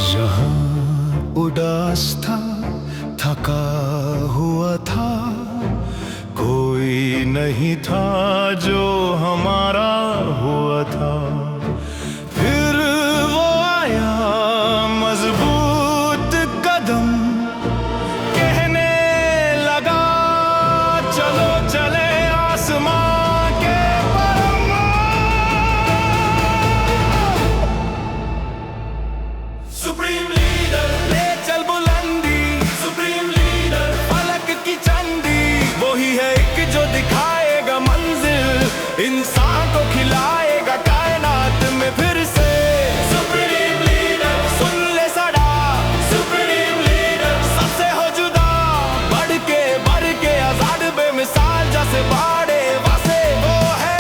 जहां उदास था, थका हुआ था, कोई नहीं था जो हमारा हुआ था। फिर वो आया मजबूत कदम, कहने लगा चलो चले आसमां के परम। सुप्रीम लीडर ले चल बुलंदी, सुप्रीम लीडर फलक की चंदी, वही है एक जो दिखाएगा मंजिल, इंसान को खिलाएगा कायनात में फिर से। सुप्रीम लीडर सुन ले सदा, सुप्रीम लीडर सबसे हो जुदा, बढ़ के आजाद बेमिसाल जैसे बाड़े वसे, वो है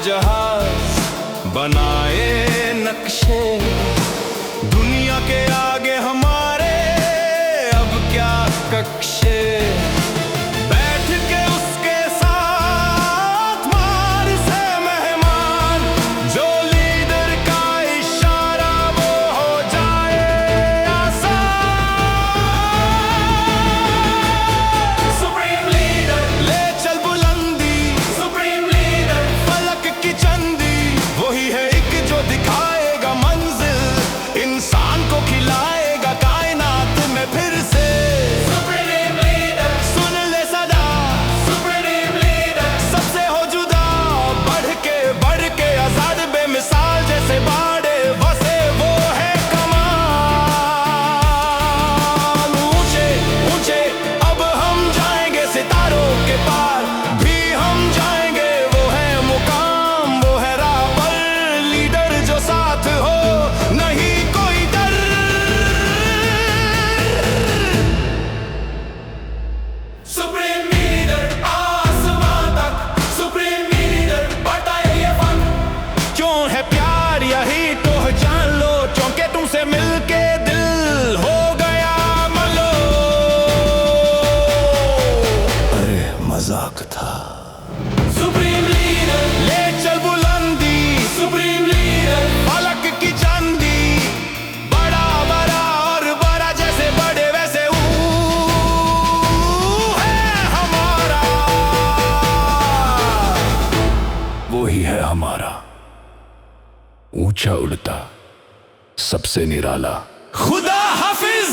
जहाज बनाए नक्शे, दुनिया के आगे हमारे अब क्या कक्षे, बैठ के उसके साथ मान से मेहमान, जो लीडर का इशारा वो हो जाए आसान। सुप्रीम लीडर ले चल बुलंदी, सुप्रीम लीडर फलक की चंदी, वही है एक जो दिखाएगा मंजिल, इंसान को खिलाएगा कायनात में फिर से। सुप्रीम लीडर सुन ले सदा, सुप्रीम लीडर सबसे हो जुदा, बढ़ के आजाद बेमिसाल जैसे बाड़े वसे, वो है कमाल। ऊंचे ऊंचे अब हम जाएंगे सितारों के पार, भी हम जाएंगे वो है मुकाम, वो है राह पर लीडर जो साथ हो, नहीं कोई डर। सुप्रीम लीडर आसमां तक, सुप्रीम लीडर बढ़ता है ये फन, क्यों है प्यार यही तो जान लो, चौंके तुमसे मिलके दिल हो गया मलो। अरे मजाक था। सुप्रीम लीडर ले चल बुलंदी, सुप्रीम लीडर फलक की चंदी, बड़ा और बड़ा जैसे बड़े वैसे है हमारा, वो ही है हमारा, ऊंचा उड़ता सबसे निराला। खुदा हाफिज।